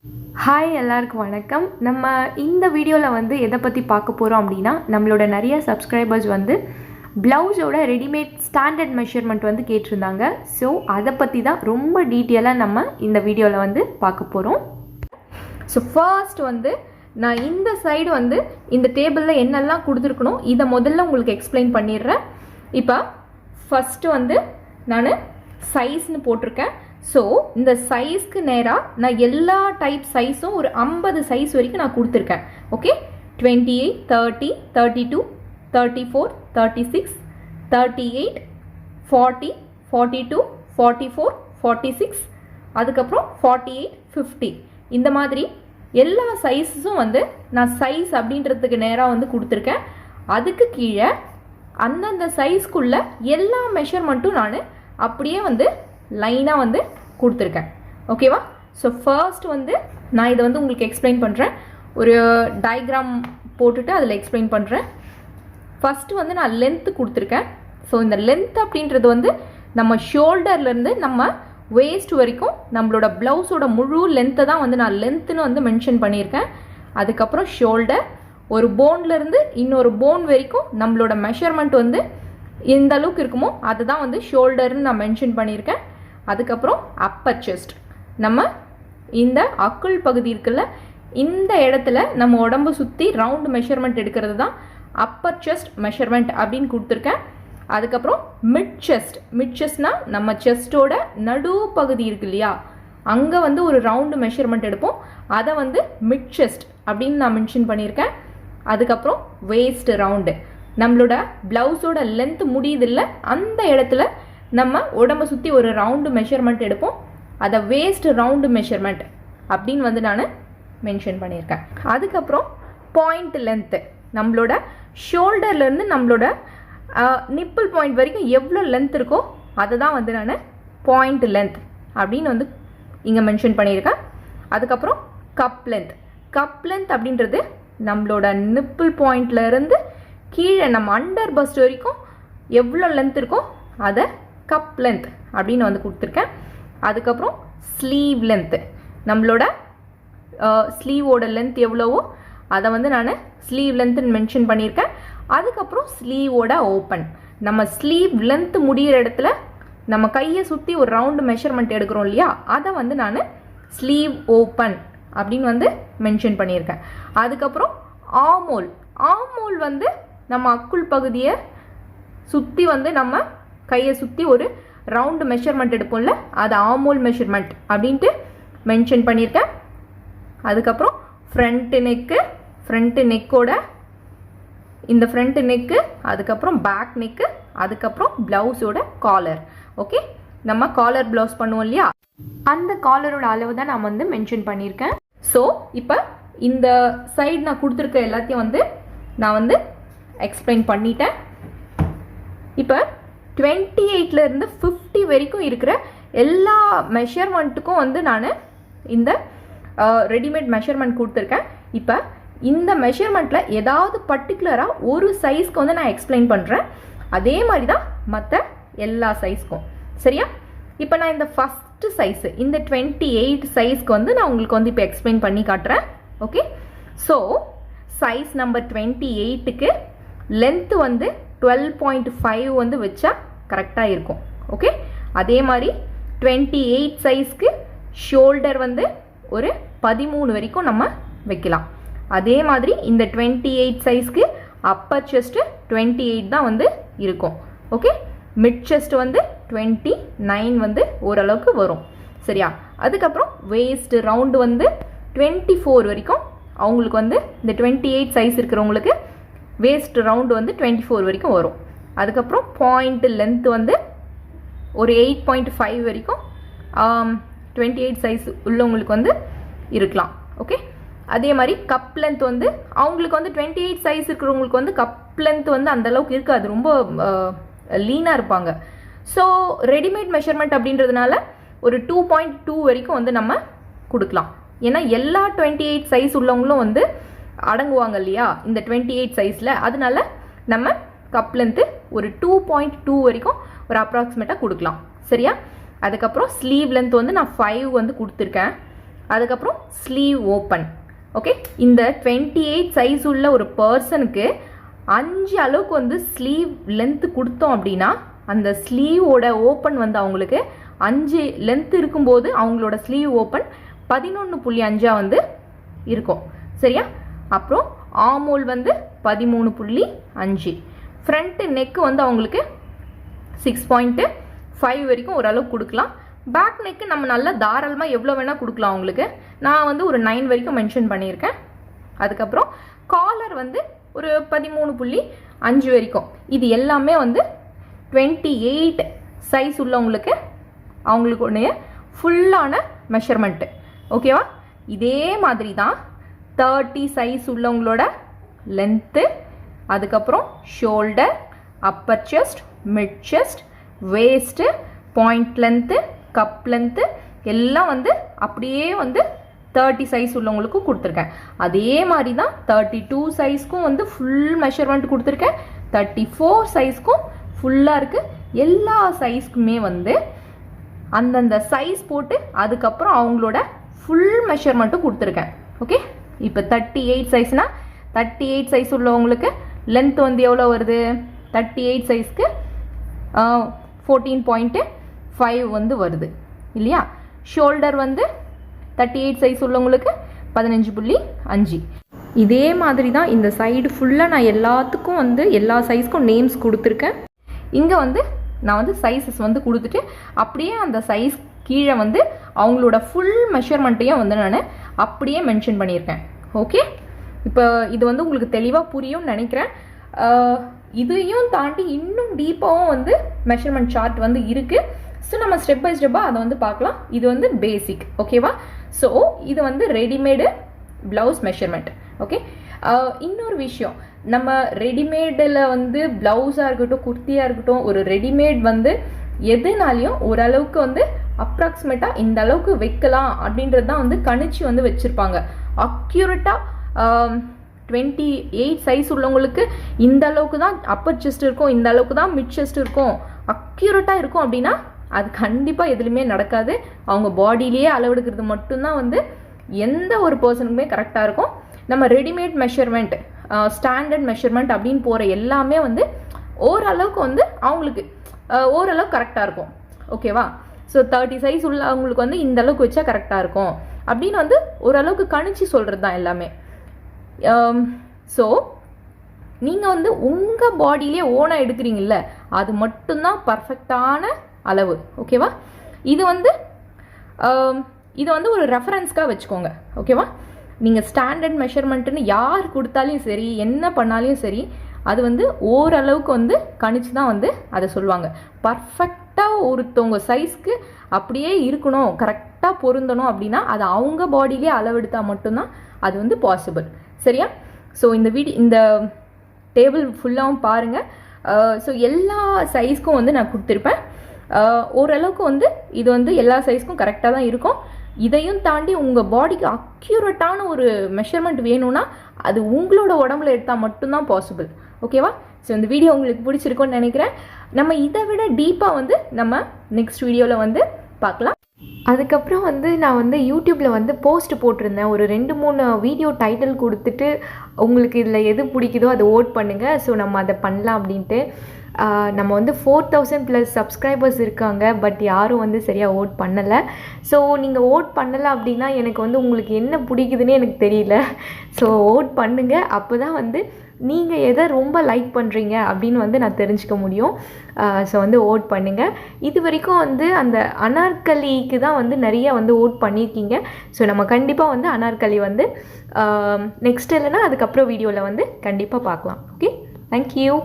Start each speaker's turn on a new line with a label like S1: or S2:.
S1: Hi எல்லாருக்கும் வணக்கம். நம்ம இந்த வீடியோவில் வந்து எதை பற்றி பார்க்க போகிறோம் அப்படின்னா, நம்மளோட நிறைய சப்ஸ்கிரைபர்ஸ் வந்து ப்ளவுஸோட ரெடிமேட் ஸ்டாண்டர்ட் மெஷர்மெண்ட் வந்து கேட்டிருந்தாங்க. ஸோ அதை பற்றி தான் ரொம்ப டீட்டெயிலாக நம்ம இந்த வீடியோவில் வந்து பார்க்க போகிறோம். ஸோ ஃபர்ஸ்ட் வந்து நான் இந்த சைடு வந்து இந்த டேபிளில் என்னெல்லாம் கொடுத்துருக்கணும் இதை முதல்ல உங்களுக்கு எக்ஸ்பிளைன் பண்ணிடுறேன். இப்போ ஃபஸ்ட்டு வந்து நான் சைஸ்னு போட்டிருக்கேன். ஸோ இந்த சைஸ்க்கு நேராக நான் எல்லா டைப் சைஸும் ஒரு 50 சைஸ் வரைக்கும் நான் கொடுத்துருக்கேன். ஓகே, 28, 30, 32, 34, 36, 38, 40, 42, 44, 46, அதுக்கப்புறம் 48, 50 இந்த மாதிரி எல்லா சைஸும் வந்து நான் சைஸ் அப்படின்றதுக்கு நேராக வந்து கொடுத்துருக்கேன். அதுக்கு கீழே அந்தந்த சைஸ்க்குள்ள எல்லா மெஷர்மெண்ட்டும் நான் அப்படியே வந்து லைனாக வந்து கொடுத்துருக்கேன். ஓகேவா? ஸோ ஃபர்ஸ்ட் வந்து நான் இதை வந்து உங்களுக்கு எக்ஸ்பிளைன் பண்ணுறேன். ஒரு டயக்ராம் போட்டுட்டு அதில் எக்ஸ்பிளைன் பண்ணுறேன். ஃபஸ்ட்டு வந்து நான் லென்த்து கொடுத்துருக்கேன். ஸோ இந்த லென்த் அப்படின்றது வந்து நம்ம ஷோல்டர்லேருந்து நம்ம வேஸ்ட் வரைக்கும் நம்மளோட ப்ளவுஸோட முழு லென்த்தை தான் வந்து நான் லென்த்துன்னு வந்து மென்ஷன் பண்ணியிருக்கேன். அதுக்கப்புறம் ஷோல்டர், ஒரு போன்லேருந்து இன்னொரு போன் வரைக்கும் நம்மளோட மெஷர்மெண்ட் வந்து எந்த அளவுக்கு இருக்குமோ அதை தான் வந்து ஷோல்டர்னு நான் மென்ஷன் பண்ணியிருக்கேன். அதுக்கப்புறம் அப்பர் செஸ்ட், நம்ம இந்த அக்குள் பகுதி இருக்குல்ல, இந்த இடத்துல நம்ம உடம்பு சுற்றி ரவுண்ட் மெஷர்மெண்ட் எடுக்கிறது தான் அப்பர் செஸ்ட் மெஷர்மெண்ட் அப்படின்னு கொடுத்துருக்கேன். அதுக்கப்புறம் மிட் செஸ்ட்னால் நம்ம செஸ்டோட நடு பகுதி இருக்கு இல்லையா, அங்கே வந்து ஒரு ரவுண்டு மெஷர்மெண்ட் எடுப்போம், அதை வந்து மிட் செஸ்ட் அப்படின்னு நான் மென்ஷன் பண்ணியிருக்கேன். அதுக்கப்புறம் வேஸ்ட் ரவுண்டு, நம்மளோட ப்ளவுஸோட லென்த் முடியுது இல்லை, அந்த இடத்துல நம்ம உடம்பை சுற்றி ஒரு ரவுண்டு மெஷர்மெண்ட் எடுப்போம், அதை வேஸ்ட் ரவுண்டு மெஷர்மெண்ட் அப்படின்னு வந்து நான் மென்ஷன் பண்ணியிருக்கேன். அதுக்கப்புறம் பாயிண்ட் லென்த்து, நம்மளோட ஷோல்டர்லேருந்து நம்மளோட நிப்பிள் பாயிண்ட் வரைக்கும் எவ்வளோ லென்த் இருக்கோ அதை தான் வந்து நான் பாயிண்ட் லென்த் அப்படின்னு வந்து இங்கே மென்ஷன் பண்ணியிருக்கேன். அதுக்கப்புறம் கப் லென்த் அப்படின்றது நம்மளோட நிப்பிள் பாயிண்ட்லேருந்து கீழே நம்ம அண்டர் பஸ்ட் வரைக்கும் எவ்வளோ லென்த் இருக்கோ அதை கப் லென்த் அப்படின்னு வந்து கொடுத்துருக்கேன். அதுக்கப்புறம் ஸ்லீவ் லென்த்து, நம்மளோட ஸ்லீவோட லென்த் எவ்வளவோ அதை வந்து நான் ஸ்லீவ் லென்த்துன்னு மென்ஷன் பண்ணியிருக்கேன். அதுக்கப்புறம் ஸ்லீவோட ஓப்பன், நம்ம ஸ்லீவ் லென்த் முடிகிற இடத்துல நம்ம கையை சுற்றி ஒரு ரவுண்டு மெஷர்மெண்ட் எடுக்கிறோம் இல்லையா, அதை வந்து நான் ஸ்லீவ் ஓப்பன் அப்படின்னு வந்து மென்ஷன் பண்ணியிருக்கேன். அதுக்கப்புறம் ஆமோல் வந்து நம்ம அக்குள் பகுதியை சுற்றி வந்து நம்ம கையை சுற்றி ஒரு ரவுண்டு மெஷர்மெண்ட் எடுப்போம்ல, அது ஆமோல் மெஷர்மெண்ட் அப்படின்ட்டு மென்ஷன் பண்ணியிருக்கேன். அதுக்கப்புறம் ஃப்ரண்ட் நெக்கோட இந்த ஃப்ரண்ட் நெக்கு, அதுக்கப்புறம் பேக் நெக்கு, அதுக்கப்புறம் ப்ளவுஸோட காலர். ஓகே, நம்ம காலர் ப்ளவுஸ் பண்ணுவோம் இல்லையா, அந்த காலரோட அளவு தான் நான் வந்து மென்ஷன் பண்ணியிருக்கேன். ஸோ இப்போ இந்த சைடு நான் கொடுத்துருக்க எல்லாத்தையும் வந்து நான் வந்து எக்ஸ்பிளைன் பண்ணிட்டேன். இப்போ 28லேருந்து 50 வரைக்கும் இருக்கிற எல்லா மெஷர்மெண்ட்டுக்கும் வந்து நான் இந்த ரெடிமேட் மெஷர்மெண்ட் கொடுத்துருக்கேன். இப்போ இந்த மெஷர்மெண்ட்டில் ஏதாவது பர்டிகுலராக ஒரு சைஸ்க்கு வந்து நான் எக்ஸ்பிளைன் பண்ணுறேன். அதே மாதிரி தான் மற்ற எல்லா சைஸ்க்கும். சரியா? இப்போ நான் இந்த ஃபஸ்ட்டு சைஸு, இந்த 28 சைஸ்க்கு வந்து நான் உங்களுக்கு வந்து இப்போ எக்ஸ்பிளைன் பண்ணி காட்டுறேன். ஓகே, ஸோ சைஸ் நம்பர் 28க்கு லென்த்து வந்து 12.5 வந்து வச்சா கரெக்டாக இருக்கும். ஓகே, அதே மாதிரி 28 சைஸ்க்கு ஷோல்டர் வந்து ஒரு 13 வரைக்கும் நம்ம வைக்கலாம். அதே மாதிரி இந்த 28 சைஸ்க்கு அப்பர் செஸ்ட்டு 28 தான் வந்து இருக்கும். ஓகே, மிட் செஸ்ட் வந்து 29 வந்து ஓரளவுக்கு வரும். சரியா? அதுக்கப்புறம் வேஸ்ட் ரவுண்டு வந்து 24 வரைக்கும் அவங்களுக்கு வந்து இந்த 28 சைஸ் இருக்கிறவங்களுக்கு வேஸ்ட் ரவுண்டு வந்து 24 வரைக்கும் வரும். அதுக்கப்புறம் பாயிண்ட் லென்த்து வந்து ஒரு 8.5 வரைக்கும் 28 சைஸ் உள்ளவங்களுக்கு வந்து இருக்கலாம். ஓகே, அதே மாதிரி கப் லென்த் வந்து அவங்களுக்கு வந்து 28 சைஸ் இருக்கிறவங்களுக்கு வந்து கப் லென்த் வந்து அந்தளவுக்கு இருக்காது, ரொம்ப லீனாக இருப்பாங்க. ஸோ ரெடிமேட் மெஷர்மெண்ட் அப்படின்றதுனால ஒரு 2.2 வரைக்கும் வந்து நம்ம கொடுக்கலாம். ஏன்னா எல்லா 28 சைஸ் உள்ளவங்களும் வந்து அடங்குவாங்க இல்லையா இந்த 28 சைஸில், அதனால நம்ம கப் லென்த்து ஒரு 2.2 வரைக்கும் ஒரு அப்ராக்சிமேட்டாக கொடுக்கலாம். சரியா? அதுக்கப்புறம் ஸ்லீவ் லென்த் வந்து நான் 5 வந்து கொடுத்துருக்கேன். அதுக்கப்புறம் ஸ்லீவ் ஓப்பன். ஓகே, இந்த 28 சைஸ் உள்ள ஒரு பர்சனுக்கு 5 அளவுக்கு வந்து ஸ்லீவ் லென்த்து கொடுத்தோம் அப்படின்னா அந்த ஸ்லீவோட ஓப்பன் வந்து அவங்களுக்கு 5 லென்த் இருக்கும்போது அவங்களோட ஸ்லீவ் ஓப்பன் 11.5 வந்து இருக்கும். சரியா? அப்புறம் ஆமோல் வந்து 13.5. ஃப்ரண்ட்டு நெக்கு வந்து அவங்களுக்கு 6.5 வரைக்கும் ஓரளவுக்கு கொடுக்கலாம். பேக் நெக்கு நம்ம நல்லா தாராளமாக எவ்வளோ வேணால் கொடுக்கலாம் அவங்களுக்கு. நான் வந்து ஒரு 9 வரைக்கும் மென்ஷன் பண்ணியிருக்கேன். அதுக்கப்புறம் காலர் வந்து ஒரு 13.5 வரைக்கும். இது எல்லாமே வந்து 28 சைஸ் உள்ளவங்களுக்கு அவங்களுக்குடைய ஃபுல்லான மெஷர்மெண்ட்டு. ஓகேவா? இதே மாதிரி தான் 30 சைஸ் உள்ளவங்களோட லென்த்து, அதுக்கப்புறம் shoulder, Appar chest, mid chest, waste, point length, cup length எல்லாம் வந்து அப்படியே வந்து 30 சைஸ் உள்ளவங்களுக்கு கொடுத்துருக்கேன். அதே மாதிரி தான் 32 சைஸ்க்கும் வந்து ஃபுல் மெஷர்மெண்ட் கொடுத்துருக்கேன். 34 சைஸ்க்கும் ஃபுல்லாக இருக்குது. எல்லா சைஸ்க்குமே வந்து அந்தந்த சைஸ் போட்டு அதுக்கப்புறம் அவங்களோட ஃபுல் மெஷர்மெண்ட்டும் கொடுத்துருக்கேன். ஓகே, இப்போ 38 சைஸ்னால் 38 சைஸ் உள்ளவங்களுக்கு லென்த் வந்து எவ்வளோ வருது? 38 சைஸ்க்கு 14.5 வந்து வருது இல்லையா? ஷோல்டர் வந்து 38 சைஸ் உள்ளவங்களுக்கு 15.5. இதே மாதிரி தான் இந்த சைடு ஃபுல்லாக நான் எல்லாத்துக்கும் வந்து எல்லா சைஸ்க்கும் நேம்ஸ் கொடுத்துருக்கேன். இங்கே வந்து நான் வந்து சைஸஸ் வந்து கொடுத்துட்டு அப்படியே அந்த சைஸ் கீழே வந்து அவங்களோட ஃபுல் மெஷர்மெண்ட்டையும் வந்து நான் அப்படியே மென்ஷன் பண்ணியிருக்கேன். ஓகே, இப்போ இது வந்து உங்களுக்கு தெளிவாக புரியும்னு நினைக்கிறேன். இதையும் தாண்டி இன்னும் டீப்பாகவும் வந்து மெஷர்மெண்ட் சார்ட் வந்து இருக்குது. ஸோ நம்ம ஸ்டெப் பை ஸ்டெப்பாக அதை வந்து பார்க்கலாம். இது வந்து பேசிக். ஓகேவா? ஸோ இது வந்து ரெடிமேடு ப்ளவுஸ் மெஷர்மெண்ட். ஓகே, இன்னொரு விஷயம், நம்ம ரெடிமேடில் வந்து ப்ளவுஸாக இருக்கட்டும், குர்த்தியாக இருக்கட்டும், ஒரு ரெடிமேட் வந்து எதுனாலையும் ஓரளவுக்கு வந்து அப்ராக்சிமேட்டாக இந்த அளவுக்கு வைக்கலாம் அப்படின்றது தான் வந்து கணிச்சு வந்து வச்சுருப்பாங்க. அக்யூரேட்டாக 28 சைஸ் உள்ளவங்களுக்கு இந்த அளவுக்கு தான் அப்பர் செஸ்ட் இருக்கும், இந்த அளவுக்கு தான் மிட் செஸ்ட் இருக்கும், அக்யூரேட்டாக இருக்கும் அப்படின்னா அது கண்டிப்பாக எதுலையுமே நடக்காது. அவங்க பாடியிலேயே அளவெடுக்கிறது மட்டும்தான் வந்து எந்த ஒரு பர்சனுக்குமே கரெக்டாக இருக்கும். நம்ம ரெடிமேட் மெஷர்மெண்ட், ஸ்டாண்டர்ட் மெஷர்மெண்ட் அப்படின்னு போகிற எல்லாமே வந்து ஓரளவுக்கு வந்து அவங்களுக்கு ஓரளவுக்கு கரெக்டாக இருக்கும். ஓகேவா? ஸோ 30 சைஸ் உள்ள அவங்களுக்கு வந்து இந்த அளவுக்கு வச்சா கரெக்டாக இருக்கும் அப்படின்னு வந்து ஓரளவுக்கு கணிச்சு சொல்கிறது தான் எல்லாமே. ஸோ நீங்கள் வந்து உங்கள் பாடியிலே ஓனாக எடுக்கிறீங்கல்ல, அது மட்டும்தான் பர்ஃபெக்டான அளவு. ஓகேவா? இது வந்து ஒரு ரெஃபரன்ஸ்க்காக வச்சுக்கோங்க. ஓகேவா? நீங்கள் ஸ்டாண்டர்ட் மெஷர்மெண்ட்டுன்னு யார் கொடுத்தாலும் சரி, என்ன பண்ணாலும் சரி, அது வந்து ஓரளவுக்கு வந்து கணிச்சு தான் வந்து அதை சொல்லுவாங்க. பர்ஃபெக்டாக ஒருத்தவங்க சைஸ்க்கு அப்படியே இருக்கணும், கரெக்டாக பொருந்தணும் அப்படின்னா அது அவங்க பாடியிலே அளவெடுத்தால் மட்டும்தான் அது வந்து பாசிபிள். சரியா? ஸோ இந்த டேபிள் ஃபுல்லாகவும் பாருங்கள். ஸோ எல்லா சைஸ்க்கும் வந்து நான் கொடுத்துருப்பேன். ஓரளவுக்கு வந்து இது வந்து எல்லா சைஸ்க்கும் கரெக்டாக தான் இருக்கும். இதையும் தாண்டி உங்கள் பாடிக்கு அக்யூரேட்டான ஒரு மெஷர்மெண்ட் வேணும்னா அது உங்களோட உடம்புல எடுத்தால் மட்டும்தான் பாசிபிள். ஓகேவா? ஸோ இந்த வீடியோ உங்களுக்கு பிடிச்சிருக்குன்னு நினைக்கிறேன். நம்ம இதை விட டீப்பாக வந்து நம்ம நெக்ஸ்ட் வீடியோவில் வந்து பார்க்கலாம். அதுக்கப்புறம் வந்து நான் வந்து யூடியூப்பில் வந்து போஸ்ட் போட்டிருந்தேன். ஒரு 2-3 வீடியோ டைட்டில் கொடுத்துட்டு உங்களுக்கு இதில் எது பிடிக்குதோ அதை ஓட் பண்ணுங்கள், ஸோ நம்ம அதை பண்ணலாம் அப்படின்ட்டு. நம்ம வந்து 4000+ சப்ஸ்கிரைபர்ஸ் இருக்காங்க, பட் யாரும் வந்து சரியாக ஓட் பண்ணலை. ஸோ நீங்கள் ஓட் பண்ணலை அப்படின்னா எனக்கு வந்து உங்களுக்கு என்ன பிடிக்குதுன்னு எனக்கு தெரியல. ஸோ ஓட் பண்ணுங்கள், அப்போ தான் வந்து நீங்கள் எதை ரொம்ப லைக் பண்ணுறீங்க அப்படின்னு வந்து நான் தெரிஞ்சுக்க முடியும். ஸோ வந்து ஓட் பண்ணுங்கள். இது வரைக்கும் வந்து அந்த அனார்கலிக்கு தான் வந்து நிறைய வந்து ஓட் பண்ணியிருக்கீங்க. ஸோ நம்ம கண்டிப்பாக வந்து அனார்கலி வந்து நெக்ஸ்ட் இல்லைன்னா அதுக்கப்புறம் வீடியோவில் வந்து கண்டிப்பாக பார்க்கலாம். Okay, thank you.